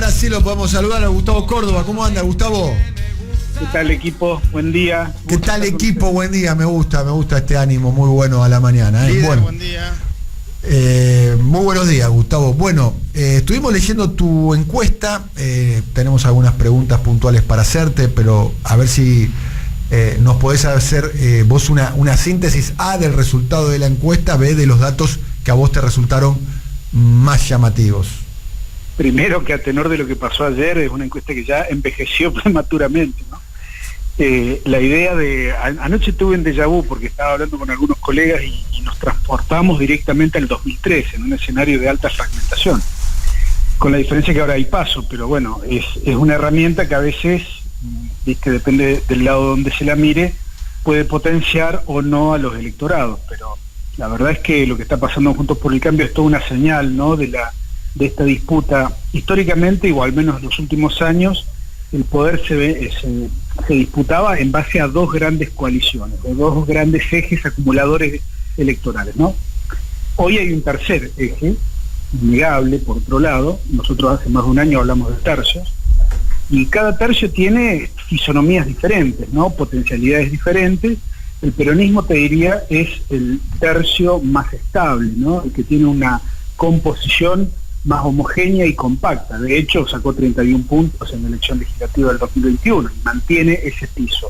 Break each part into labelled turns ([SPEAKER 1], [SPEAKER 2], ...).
[SPEAKER 1] ahora sí lo podemos saludar a Gustavo Córdoba. ¿Cómo anda, Gustavo?
[SPEAKER 2] ¿Qué tal, equipo? Buen día.
[SPEAKER 1] ¿Qué tal, equipo? Buen día. Me gusta este ánimo muy bueno a la mañana.
[SPEAKER 3] Líder,
[SPEAKER 1] bueno,
[SPEAKER 3] buen día.
[SPEAKER 1] Muy buenos días, Gustavo. Bueno, estuvimos leyendo tu encuesta. Tenemos algunas preguntas puntuales para hacerte, pero a ver si nos podés hacer vos una síntesis A del resultado de la encuesta, B de los datos que a vos te resultaron más llamativos.
[SPEAKER 2] Primero, que a tenor de lo que pasó ayer, es una encuesta que ya envejeció prematuramente, ¿no? La idea de... Anoche tuve un déjà vu porque estaba hablando con algunos colegas y nos transportamos directamente al 2013, en un escenario de alta fragmentación, con la diferencia que ahora hay paso, pero bueno, es una herramienta que a veces, viste, depende del lado donde se la mire, puede potenciar o no a los electorados, pero la verdad es que lo que está pasando en Juntos por el Cambio es toda una señal, ¿no?, de esta disputa. Históricamente, o al menos en los últimos años, el poder se disputaba en base a dos grandes coaliciones, o dos grandes ejes acumuladores electorales, ¿no? Hoy hay un tercer eje, innegable, por otro lado. Nosotros hace más de un año hablamos de tercios, y cada tercio tiene fisonomías diferentes, ¿no?, potencialidades diferentes. El peronismo, te diría, es el tercio más estable, ¿no?, el que tiene una composición más homogénea y compacta. De hecho, sacó 31 puntos en la elección legislativa del 2021 y mantiene ese piso.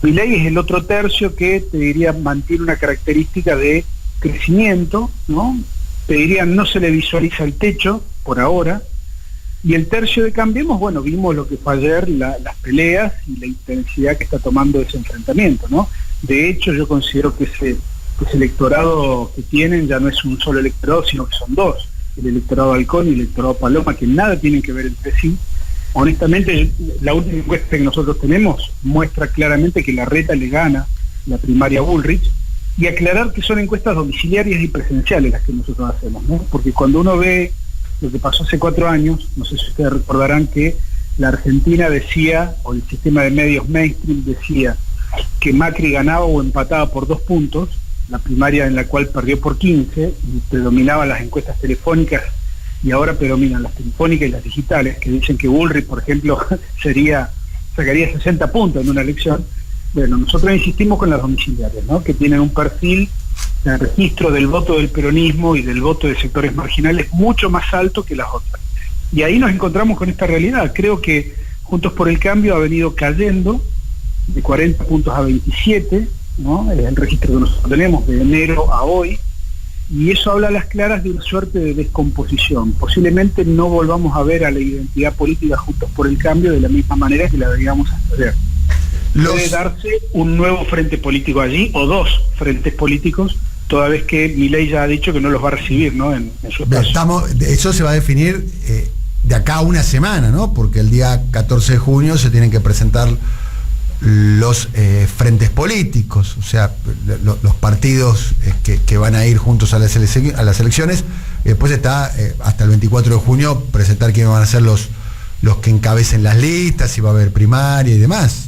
[SPEAKER 2] Milei es el otro tercio que, te diría, mantiene una característica de crecimiento, ¿no? Te diría, no se le visualiza el techo por ahora. Y el tercio de Cambiemos, bueno, vimos lo que fue ayer, las peleas y la intensidad que está tomando ese enfrentamiento, ¿no? De hecho, yo considero que ese electorado que tienen ya no es un solo electorado, sino que son dos: el electorado Halcón y el electorado Paloma, que nada tienen que ver entre sí. Honestamente, la última encuesta que nosotros tenemos muestra claramente que Larreta le gana la primaria a Bullrich, y aclarar que son encuestas domiciliarias y presenciales las que nosotros hacemos, ¿no? Porque cuando uno ve lo que pasó hace 4 años, no sé si ustedes recordarán que la Argentina decía, o el sistema de medios mainstream decía, que Macri ganaba o empataba por 2 puntos, la primaria en la cual perdió por 15, y predominaban las encuestas telefónicas, y ahora predominan las telefónicas y las digitales, que dicen que Bullrich, por ejemplo, sacaría 60 puntos en una elección. Bueno, nosotros insistimos con las domiciliarias, ¿no?, que tienen un perfil de registro del voto del peronismo y del voto de sectores marginales mucho más alto que las otras. Y ahí nos encontramos con esta realidad. Creo que Juntos por el Cambio ha venido cayendo de 40 puntos a 27, ¿no?, es el registro que nosotros tenemos de enero a hoy, y eso habla a las claras de una suerte de descomposición. Posiblemente no volvamos a ver a la identidad política Juntos por el Cambio de la misma manera que la veíamos hasta ayer. Puede darse un nuevo frente político allí, o dos frentes políticos, toda vez que Milei ya ha dicho que no los va a recibir, ¿no?, en su espacio.
[SPEAKER 1] Eso se va a definir de acá a una semana, ¿no?, porque el día 14 de junio se tienen que presentar los frentes políticos, o sea, los partidos que van a ir juntos a las elecciones. Después está hasta el 24 de junio presentar quiénes van a ser los que encabecen las listas, si va a haber primaria y demás.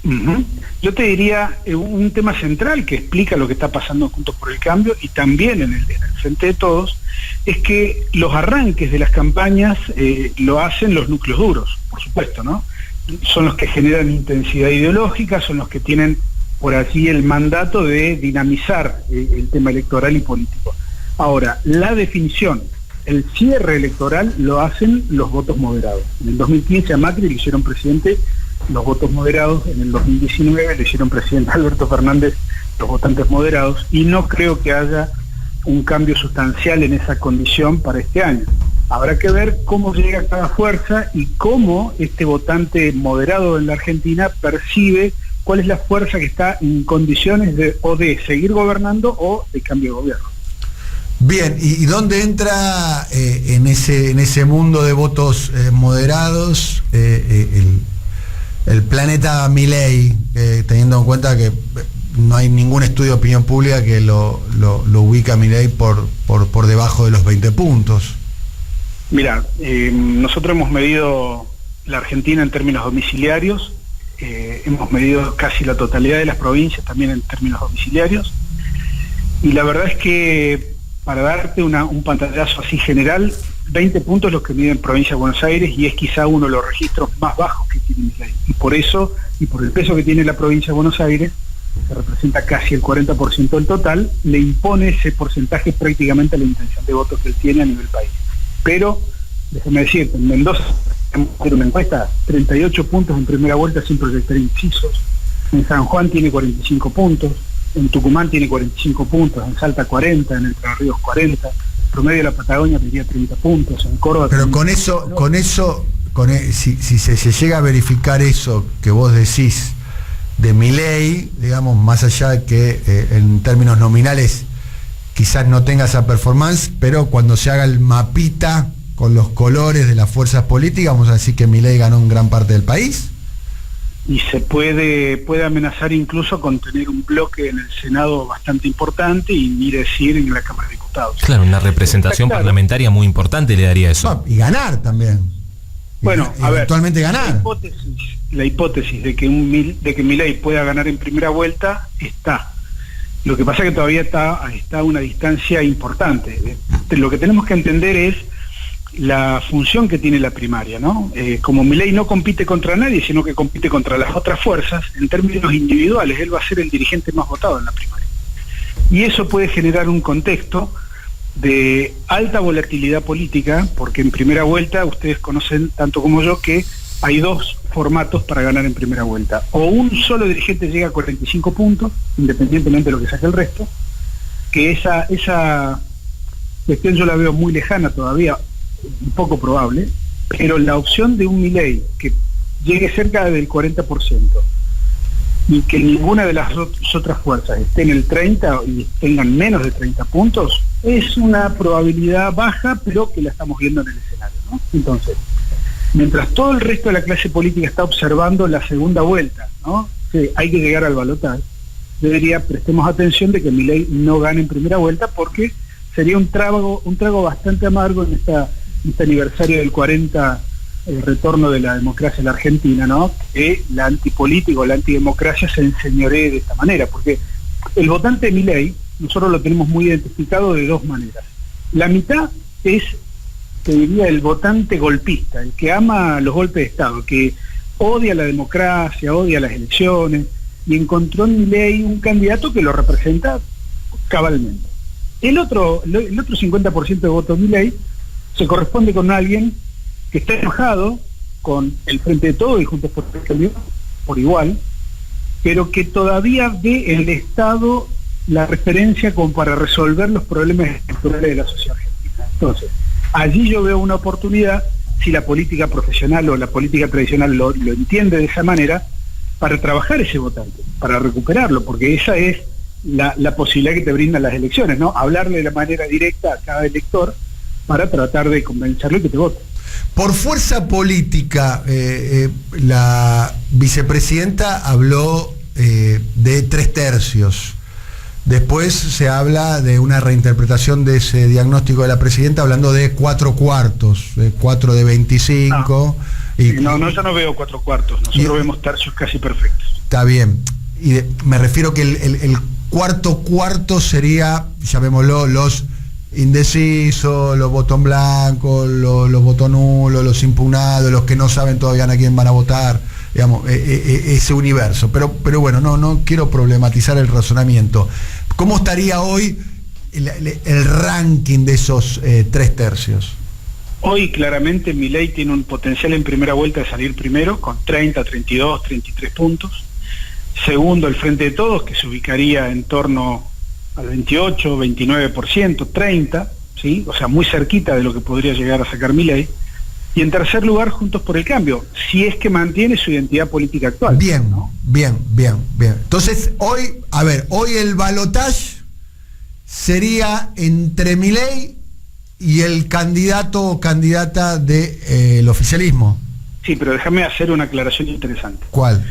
[SPEAKER 2] Uh-huh. Yo te diría, un tema central que explica lo que está pasando Juntos por el Cambio y también en el Frente de Todos, es que los arranques de las campañas lo hacen los núcleos duros, por supuesto, ¿no? Son los que generan intensidad ideológica, son los que tienen por allí el mandato de dinamizar el tema electoral y político. Ahora, la definición, el cierre electoral lo hacen los votos moderados. En el 2015 a Macri le hicieron presidente los votos moderados, en el 2019 le hicieron presidente a Alberto Fernández los votantes moderados, y no creo que haya un cambio sustancial en esa condición para este año. Habrá que ver cómo llega cada fuerza y cómo este votante moderado en la Argentina percibe cuál es la fuerza que está en condiciones de seguir gobernando o de cambio de gobierno.
[SPEAKER 1] Bien, ¿y dónde entra en ese mundo de votos moderados el planeta Milei, teniendo en cuenta que no hay ningún estudio de opinión pública que lo ubica a Milei por debajo de los 20 puntos?
[SPEAKER 2] Mira, nosotros hemos medido la Argentina en términos domiciliarios, hemos medido casi la totalidad de las provincias también en términos domiciliarios, y la verdad es que, para darte un pantallazo así general, 20 puntos los que miden Provincia de Buenos Aires, y es quizá uno de los registros más bajos que tiene Milei. Y por eso, y por el peso que tiene la Provincia de Buenos Aires, que representa casi el 40% del total, le impone ese porcentaje prácticamente a la intención de voto que él tiene a nivel país. Pero, déjame decirte, en Mendoza, en una encuesta, 38 puntos en primera vuelta sin proyectar incisos. En San Juan tiene 45 puntos, en Tucumán tiene 45 puntos, en Salta 40, en Entre Ríos 40, promedio de la Patagonia tendría 30 puntos, en Córdoba...
[SPEAKER 1] Pero si se llega a verificar eso que vos decís de Milei, digamos, más allá de que en términos nominales quizás no tenga esa performance, pero cuando se haga el mapita con los colores de las fuerzas políticas, vamos a decir que Milei ganó en gran parte del país.
[SPEAKER 2] Y se puede amenazar incluso con tener un bloque en el Senado bastante importante y ni decir en la Cámara de Diputados.
[SPEAKER 3] Claro, una representación parlamentaria muy importante le daría eso.
[SPEAKER 1] No, y ganar también.
[SPEAKER 2] Bueno, a ver,
[SPEAKER 1] eventualmente ganar.
[SPEAKER 2] La hipótesis de que Milei pueda ganar en primera vuelta está. Lo que pasa es que todavía está a una distancia importante. Lo que tenemos que entender es la función que tiene la primaria, ¿no? Como Milei no compite contra nadie, sino que compite contra las otras fuerzas, en términos individuales, él va a ser el dirigente más votado en la primaria. Y eso puede generar un contexto de alta volatilidad política, porque en primera vuelta, ustedes conocen tanto como yo que hay dos formatos para ganar en primera vuelta. O un solo dirigente llega a 45 puntos, independientemente de lo que saque el resto, que esa cuestión yo la veo muy lejana todavía, un poco probable, pero la opción de un Milei que llegue cerca del 40% y que ninguna de las otras fuerzas esté en el 30 y tengan menos de 30 puntos, es una probabilidad baja, pero que la estamos viendo en el escenario, ¿no? Entonces, mientras todo el resto de la clase política está observando la segunda vuelta, ¿no? Que hay que llegar al balotaje, prestemos atención de que Milei no gane en primera vuelta, porque sería un trago bastante amargo en este aniversario del 40, el retorno de la democracia en la Argentina, ¿no? Que la antipolítica o la antidemocracia se enseñoree de esta manera, porque el votante de Milei, nosotros lo tenemos muy identificado de dos maneras. La mitad es, te diría, el votante golpista, el que ama los golpes de Estado, que odia la democracia, odia las elecciones, y encontró en Milei un candidato que lo representa cabalmente. El otro 50% de voto de Milei se corresponde con alguien que está enojado con el Frente de Todos y Juntos por el Cambio por igual, pero que todavía ve en el Estado la referencia como para resolver los problemas estructurales de la sociedad argentina. Entonces, allí yo veo una oportunidad, si la política profesional o la política tradicional lo entiende de esa manera, para trabajar ese votante, para recuperarlo, porque esa es la posibilidad que te brindan las elecciones, ¿no? Hablarle de manera directa a cada elector para tratar de convencerlo y que te vote.
[SPEAKER 1] Por fuerza política, la vicepresidenta habló de 3/3. Después se habla de una reinterpretación de ese diagnóstico de la presidenta, hablando de 4/4, 4 de 25.
[SPEAKER 2] No, yo no veo 4/4, nosotros vemos tercios casi perfectos.
[SPEAKER 1] Está bien. Me refiero que el cuarto sería, llamémoslo, los indecisos, los votos en blanco, los votos nulos, los impugnados, los que no saben todavía a quién van a votar, digamos, ese universo. Pero bueno, no quiero problematizar el razonamiento. ¿Cómo estaría hoy el ranking de esos 3/3?
[SPEAKER 2] Hoy claramente Milei tiene un potencial en primera vuelta de salir primero, con 30, 32, 33 puntos. Segundo, el Frente de Todos, que se ubicaría en torno al 28, 29%, 30%, ¿sí? O sea, muy cerquita de lo que podría llegar a sacar Milei. Y en tercer lugar, Juntos por el Cambio, si es que mantiene su identidad política actual.
[SPEAKER 1] Bien,
[SPEAKER 2] ¿no?
[SPEAKER 1] bien. Entonces, hoy el balotaje sería entre Milei y el candidato o candidata del oficialismo.
[SPEAKER 2] Sí, pero déjame hacer una aclaración interesante.
[SPEAKER 1] ¿Cuál?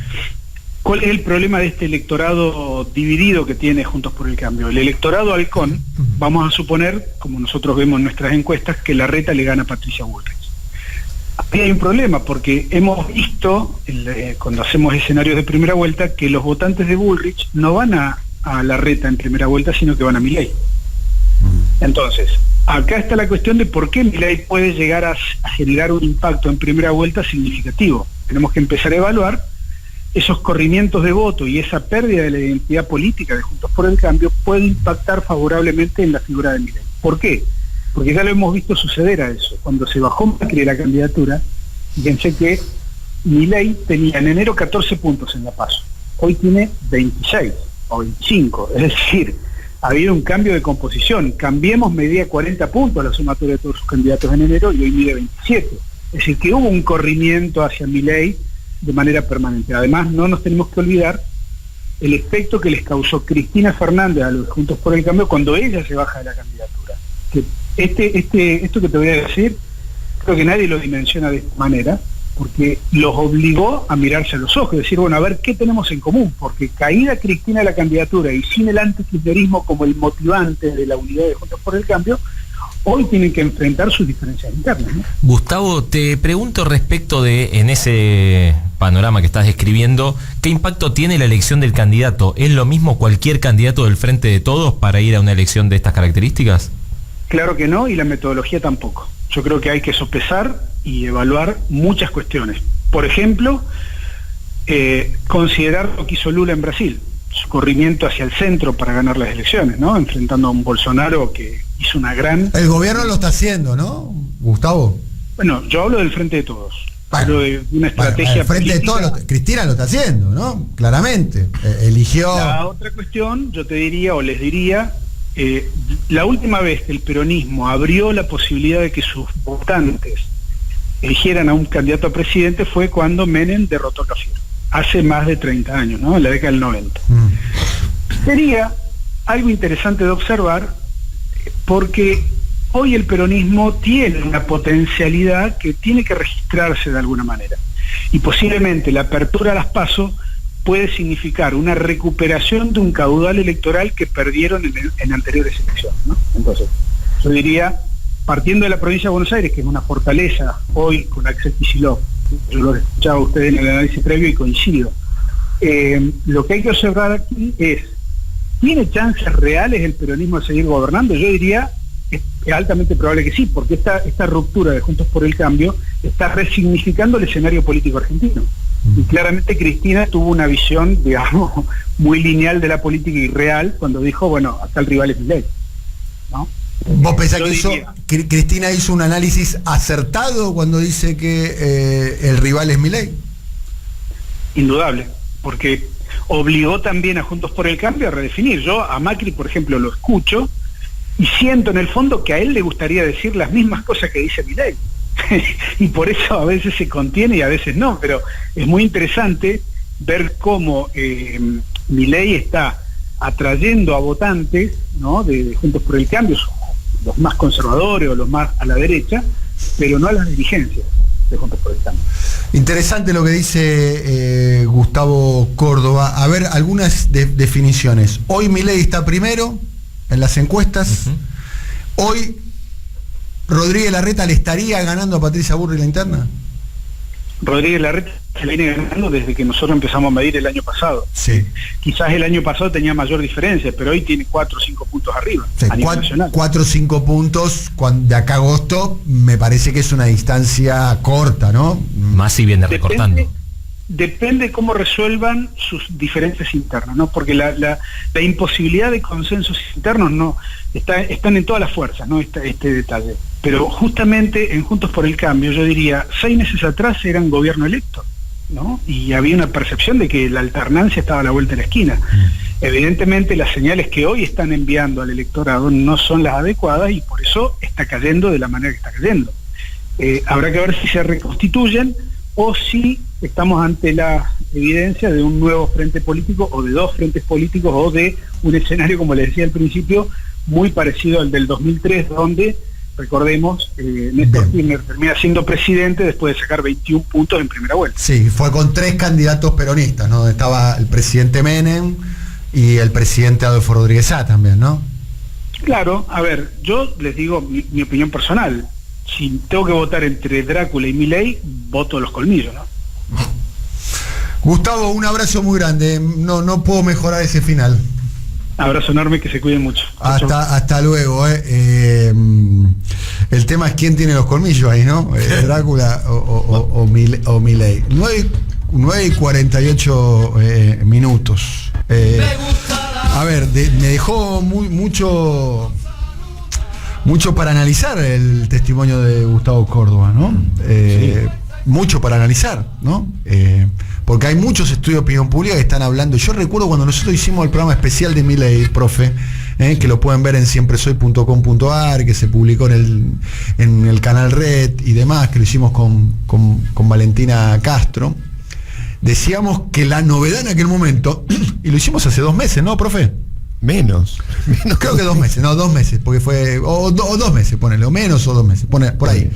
[SPEAKER 2] ¿Cuál es el problema de este electorado dividido que tiene Juntos por el Cambio? El electorado halcón, vamos a suponer, como nosotros vemos en nuestras encuestas, que Larreta le gana a Patricia Bullrich. Aquí hay un problema, porque hemos visto, cuando hacemos escenarios de primera vuelta, que los votantes de Bullrich no van a Larreta en primera vuelta, sino que van a Milei. Entonces, acá está la cuestión de por qué Milei puede llegar a generar un impacto en primera vuelta significativo. Tenemos que empezar a evaluar esos corrimientos de voto y esa pérdida de la identidad política de Juntos por el Cambio puede impactar favorablemente en la figura de Milei. ¿Por qué? Porque ya lo hemos visto suceder a eso. Cuando se bajó Macri de la candidatura, fíjense que Milei tenía en enero 14 puntos en la PASO. Hoy tiene 26 o 25. Es decir, ha habido un cambio de composición. Cambiemos medía 40 puntos la sumatoria de todos sus candidatos en enero y hoy mide 27. Es decir, que hubo un corrimiento hacia Milei de manera permanente. Además, no nos tenemos que olvidar el efecto que les causó Cristina Fernández a los Juntos por el Cambio cuando ella se baja de la candidatura. Que esto que te voy a decir, creo que nadie lo dimensiona de esta manera, porque los obligó a mirarse a los ojos, decir, bueno, a ver qué tenemos en común, porque caída Cristina de la candidatura y sin el antikirchnerismo como el motivante de la unidad de Juntos por el Cambio, hoy tienen que enfrentar sus diferencias internas, ¿no?
[SPEAKER 3] Gustavo, te pregunto respecto de, en ese panorama que estás describiendo, ¿qué impacto tiene la elección del candidato? ¿Es lo mismo cualquier candidato del Frente de Todos para ir a una elección de estas características?
[SPEAKER 2] Claro que no, y la metodología tampoco. Yo creo que hay que sopesar y evaluar muchas cuestiones. Por ejemplo, considerar lo que hizo Lula en Brasil, su corrimiento hacia el centro para ganar las elecciones, ¿no? Enfrentando a un Bolsonaro que hizo una gran...
[SPEAKER 1] El gobierno lo está haciendo, ¿no, Gustavo?
[SPEAKER 2] Bueno, yo hablo del Frente de Todos. Hablo de una estrategia
[SPEAKER 1] el Frente de Todos, Cristina lo está haciendo, ¿no? Claramente. Eligió...
[SPEAKER 2] La otra cuestión, yo te diría, o les diría, la última vez que el peronismo abrió la posibilidad de que sus votantes eligieran a un candidato a presidente fue cuando Menem derrotó a Cafiero, hace más de 30 años, ¿no? En la década del 90. Sería algo interesante de observar, porque hoy el peronismo tiene una potencialidad que tiene que registrarse de alguna manera, y posiblemente la apertura a las PASO puede significar una recuperación de un caudal electoral que perdieron en anteriores elecciones, ¿no? Entonces, yo diría, partiendo de la provincia de Buenos Aires, que es una fortaleza hoy con Axel Kicillof, yo lo escuchaba a ustedes en el análisis previo y coincido, lo que hay que observar aquí es, ¿tiene chances reales el peronismo de seguir gobernando? Yo diría, es altamente probable que sí, porque esta ruptura de Juntos por el Cambio está resignificando el escenario político argentino. Y claramente Cristina tuvo una visión, digamos, muy lineal de la política y real cuando dijo, bueno, acá el rival es Milei, ¿no?
[SPEAKER 1] ¿Vos pensás que Cristina hizo un análisis acertado cuando dice que el rival es Milei?
[SPEAKER 2] Indudable, porque obligó también a Juntos por el Cambio a redefinir. Yo a Macri, por ejemplo, lo escucho y siento en el fondo que a él le gustaría decir las mismas cosas que dice Milei. Y por eso a veces se contiene y a veces no, pero es muy interesante ver cómo Milei está atrayendo a votantes, ¿no?, de Juntos por el Cambio, los más conservadores o los más a la derecha, pero no a las dirigencias de Juntos por el Cambio.
[SPEAKER 1] Interesante lo que dice Gustavo Córdoba. A ver, algunas definiciones. Hoy Milei está primero en las encuestas. Hoy ¿Rodríguez Larreta le estaría ganando a Patricia Burri la interna?
[SPEAKER 2] Rodríguez Larreta se viene ganando desde que nosotros empezamos a medir el año pasado.
[SPEAKER 1] Sí.
[SPEAKER 2] Quizás el año pasado tenía mayor diferencia, pero hoy tiene 4 o 5 puntos arriba, sí, a nivel nacional.
[SPEAKER 1] 4 o 5 puntos de acá a agosto, me parece que es una distancia corta, ¿no?
[SPEAKER 3] Más si viene recortando.
[SPEAKER 2] Depende cómo resuelvan sus diferencias internas, ¿no? Porque la imposibilidad de consensos internos no están en todas las fuerzas, ¿no? Este detalle. Pero justamente en Juntos por el Cambio, yo diría, 6 meses atrás eran gobierno electo, ¿no? Y había una percepción de que la alternancia estaba a la vuelta de la esquina. Evidentemente las señales que hoy están enviando al electorado no son las adecuadas y por eso está cayendo de la manera que está cayendo. Habrá que ver si se reconstituyen o si estamos ante la evidencia de un nuevo frente político o de 2 frentes políticos o de un escenario, como les decía al principio, muy parecido al del 2003, donde, recordemos, Néstor Kirchner termina siendo presidente después de sacar 21 puntos en primera vuelta.
[SPEAKER 1] Sí, fue con 3 candidatos peronistas, ¿no? Estaba el presidente Menem y el presidente Adolfo Rodríguez Sá también, ¿no?
[SPEAKER 2] Claro, a ver, yo les digo mi opinión personal. Si tengo que votar entre Drácula y Milei, voto los colmillos, ¿no?
[SPEAKER 1] Gustavo, un abrazo muy grande. No puedo mejorar ese final.
[SPEAKER 2] Abrazo enorme, que se cuiden mucho.
[SPEAKER 1] Hasta luego. El tema es quién tiene los colmillos ahí, ¿no? Drácula o Milei. 9:48 minutos. A ver, me dejó mucho para analizar el testimonio de Gustavo Córdoba, ¿no? Sí. Mucho para analizar, ¿no? Porque hay muchos estudios de opinión pública que están hablando. Yo recuerdo cuando nosotros hicimos el programa especial de Milei, profe, que lo pueden ver en siempresoy.com.ar, que se publicó en el canal Red y demás, que lo hicimos con Valentina Castro. Decíamos que la novedad en aquel momento, y lo hicimos hace 2 meses, ¿no, profe?
[SPEAKER 4] Menos.
[SPEAKER 1] Creo que 2 meses, no, 2 meses, porque fue, o 2 meses, ponele, o menos o 2 meses, por ahí.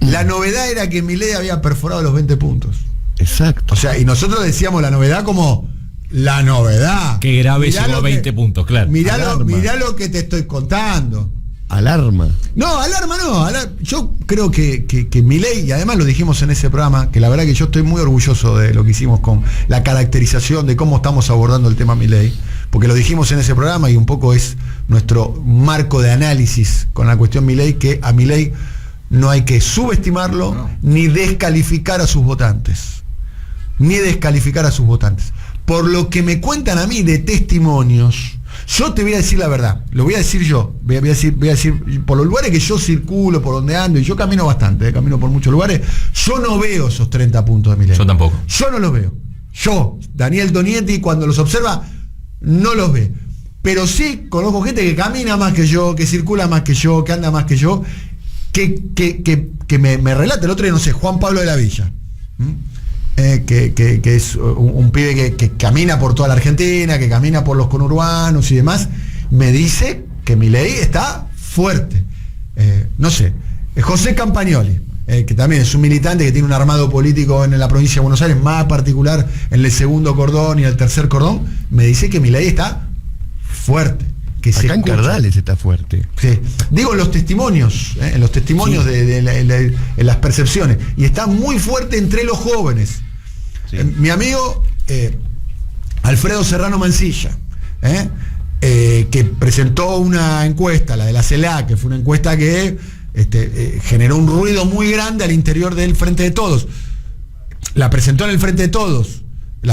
[SPEAKER 1] La novedad era que Milei había perforado los 20 puntos.
[SPEAKER 4] Exacto.
[SPEAKER 1] O sea, y nosotros decíamos la novedad como la novedad.
[SPEAKER 3] Qué grave llegó a 20 puntos, claro.
[SPEAKER 1] Mirá lo que te estoy contando.
[SPEAKER 4] Alarma.
[SPEAKER 1] No, alarma no. Yo creo que Milei, y además lo dijimos en ese programa, que la verdad que yo estoy muy orgulloso de lo que hicimos con la caracterización de cómo estamos abordando el tema Milei, porque lo dijimos en ese programa y un poco es nuestro marco de análisis con la cuestión Milei, que a Milei no hay que subestimarlo, ni descalificar a sus votantes. Por lo que me cuentan a mí de testimonios, yo te voy a decir la verdad, lo voy a decir yo, voy a decir por los lugares que yo circulo, por donde ando, y yo camino bastante, camino por muchos lugares, yo no veo esos 30 puntos de Milei.
[SPEAKER 3] Yo tampoco.
[SPEAKER 1] Yo no los veo. Yo, Daniel Donietti, cuando los observa, no los ve. Pero sí conozco gente que camina más que yo, que circula más que yo, que anda más que yo, que me relata el otro día, no sé, Juan Pablo de la Villa. Que es un pibe que camina por toda la Argentina, que camina por los conurbanos y demás, me dice que Milei está fuerte. No sé, José Campagnoli, que también es un militante que tiene un armado político en la provincia de Buenos Aires, más particular en el segundo cordón y el tercer cordón, me dice que Milei está fuerte. Que
[SPEAKER 4] acá en Cardales está fuerte.
[SPEAKER 1] Sí. Digo en los testimonios, en los testimonios, sí, de las percepciones. Y está muy fuerte entre los jóvenes. Sí. Mi amigo Alfredo Serrano Mancilla, que presentó una encuesta, la de la CELAC, que fue una encuesta que generó un ruido muy grande al interior del Frente de Todos. La presentó en el Frente de Todos.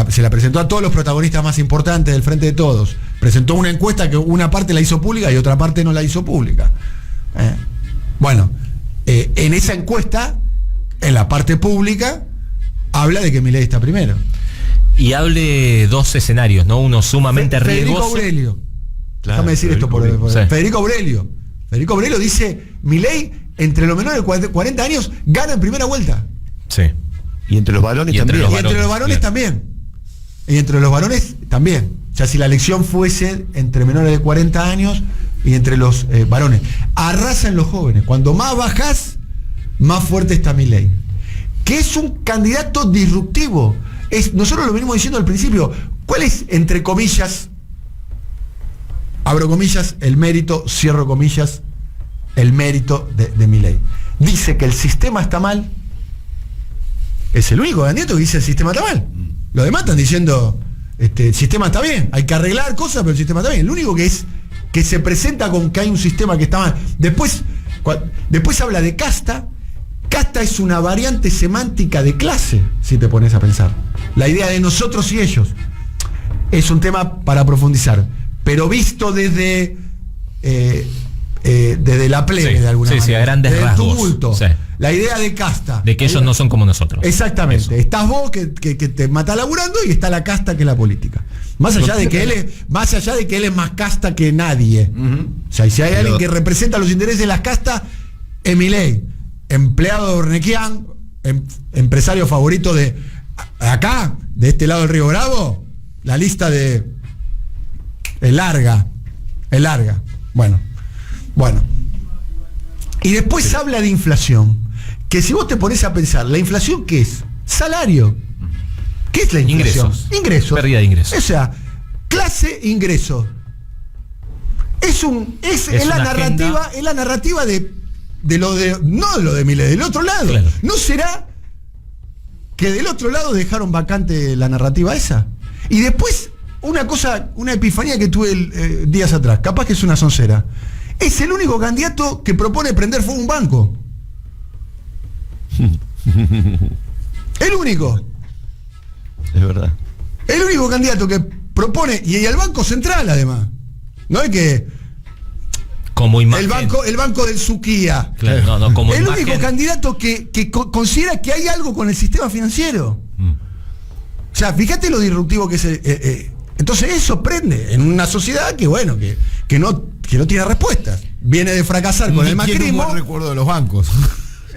[SPEAKER 1] Se la presentó a todos los protagonistas más importantes del Frente de Todos. Presentó una encuesta que una parte la hizo pública y otra parte no la hizo pública. Bueno, en esa encuesta, en la parte pública, habla de que Milei está primero.
[SPEAKER 3] Y hable 2 escenarios, ¿no? Uno sumamente riesgoso.
[SPEAKER 1] Federico Aurelio. Claro, déjame decir esto por sí. Federico Aurelio. Federico Aurelio dice, Milei, entre los menores de 40 años, gana en primera vuelta.
[SPEAKER 3] Sí.
[SPEAKER 4] Y entre los varones también.
[SPEAKER 1] Y entre los varones también. Y entre los varones también. O sea, si la elección fuese entre menores de 40 años y entre los varones. Arrasan los jóvenes. Cuando más bajás, más fuerte está Milei. Que es un candidato disruptivo. Nosotros lo venimos diciendo al principio. ¿Cuál es, entre comillas, abro comillas, el mérito, cierro comillas, el mérito de Milei? Dice que el sistema está mal. Es el único candidato que dice el sistema está mal. Los demás están diciendo el sistema está bien, hay que arreglar cosas, pero el sistema está bien. El único que se presenta con que hay un sistema que está mal. Después habla de casta. Casta es una variante semántica de clase, si te pones a pensar. La idea de nosotros y ellos es un tema para profundizar, pero visto desde la plebe, de alguna manera.
[SPEAKER 3] Sí, a grandes rasgos.
[SPEAKER 1] Tumulto.
[SPEAKER 3] Sí.
[SPEAKER 1] La idea de casta.
[SPEAKER 3] De que ellos no son como nosotros.
[SPEAKER 1] Exactamente.
[SPEAKER 3] Eso.
[SPEAKER 1] Estás vos que te mata laburando y está la casta que es la política. Más allá de que él es más casta que nadie. O sea, si hay alguien que representa los intereses de las castas, es Milei. Empleado de Ornequian, empresario favorito de acá, de este lado del Río Bravo, la lista es larga. Bueno. Y después habla de inflación. Que si vos te pones a pensar, ¿la inflación qué es? Salario. ¿Qué es la inflación? Ingresos.
[SPEAKER 3] Pérdida de ingresos.
[SPEAKER 1] O sea, clase, ingreso. Es la narrativa de lo de, no de lo de Milei, del otro lado. Claro. ¿No será que del otro lado dejaron vacante la narrativa esa? Y después una epifanía que tuve días atrás, capaz que es una soncera. Es el único candidato que propone prender fuego a un banco. El único.
[SPEAKER 4] Es verdad.
[SPEAKER 1] El único candidato que propone, y el Banco Central además. No es que
[SPEAKER 3] como imagen.
[SPEAKER 1] el banco del Suquía.
[SPEAKER 3] Claro, no, como
[SPEAKER 1] el
[SPEAKER 3] imagen.
[SPEAKER 1] único candidato que considera que hay algo con el sistema financiero. O sea, fíjate lo disruptivo que es. Entonces eso prende en una sociedad que bueno, que no tiene respuestas. Viene de fracasar con el macrismo.
[SPEAKER 5] Un recuerdo de los bancos.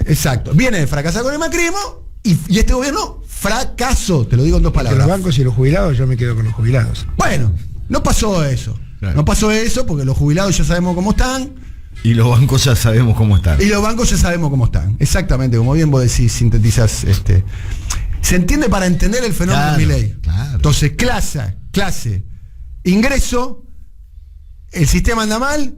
[SPEAKER 1] Exacto. Viene de fracasar con el macrismo y este gobierno fracasó. Te lo digo en dos palabras.
[SPEAKER 5] Los bancos y los jubilados, yo me quedo con los jubilados.
[SPEAKER 1] Bueno, no pasó eso.
[SPEAKER 5] Claro.
[SPEAKER 1] No pasó eso porque los jubilados ya sabemos cómo están.
[SPEAKER 5] Y los bancos ya sabemos cómo están.
[SPEAKER 1] Y los bancos ya sabemos cómo están. Exactamente, como bien vos decís, sintetizás. Se entiende para entender el fenómeno de Milei.
[SPEAKER 5] Claro.
[SPEAKER 1] Entonces, clase, ingreso, el sistema anda mal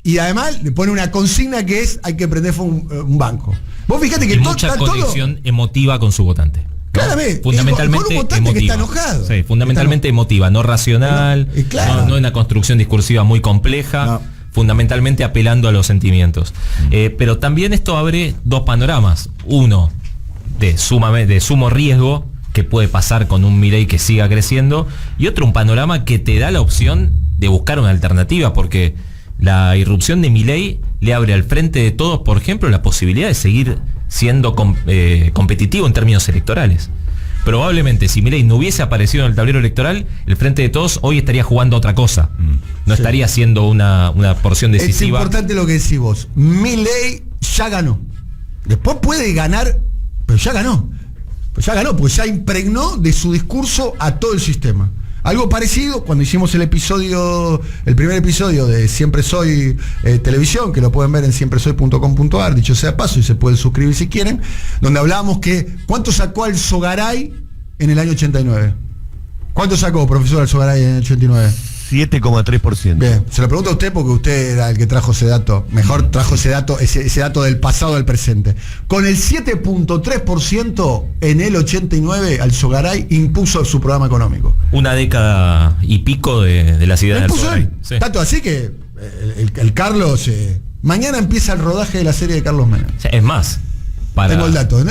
[SPEAKER 1] y además le pone una consigna que es hay que prender un banco. Vos fíjate que
[SPEAKER 3] y mucha conexión emotiva con su votante.
[SPEAKER 1] Claramente,
[SPEAKER 3] fundamentalmente
[SPEAKER 1] con un votante
[SPEAKER 3] emotiva.
[SPEAKER 1] que está enojado.
[SPEAKER 3] Sí, fundamentalmente emotiva, no racional,
[SPEAKER 1] claro.
[SPEAKER 3] no una construcción discursiva muy compleja.
[SPEAKER 5] No.
[SPEAKER 3] Fundamentalmente apelando a los sentimientos. Pero también esto abre dos panoramas. Uno, de sumo riesgo, que puede pasar con un Milei que siga creciendo, y otro, un panorama que te da la opción de buscar una alternativa, porque la irrupción de Milei le abre al Frente de Todos, por ejemplo, la posibilidad de seguir siendo competitivo en términos electorales. Probablemente si Milei no hubiese aparecido en el tablero electoral, el Frente de Todos hoy estaría jugando otra cosa. No estaría siendo una porción decisiva.
[SPEAKER 1] Es importante lo que decís vos. Milei ya ganó. Después puede ganar, pero ya ganó. Pues ya impregnó de su discurso a todo el sistema. Algo parecido cuando hicimos el primer episodio de Siempre Soy Televisión, que lo pueden ver en siempresoy.com.ar, dicho sea paso, y se pueden suscribir si quieren, donde hablábamos que ¿cuánto sacó Alzogaray en el año 89? ¿Cuánto sacó, profesor Alzogaray, en el 89?
[SPEAKER 4] 7,3%.
[SPEAKER 1] Bien, se lo pregunto a usted porque usted era el que trajo ese dato. Mejor trajo ese dato del pasado al presente. Con el 7,3% en el 89, Alzogaray impuso su programa económico.
[SPEAKER 3] Una década y pico de las ideas de Alzogaray.
[SPEAKER 1] Sí. Tanto así que el Carlos... mañana empieza el rodaje de la serie de Carlos Menem.
[SPEAKER 3] Es más,
[SPEAKER 1] Tengo el dato.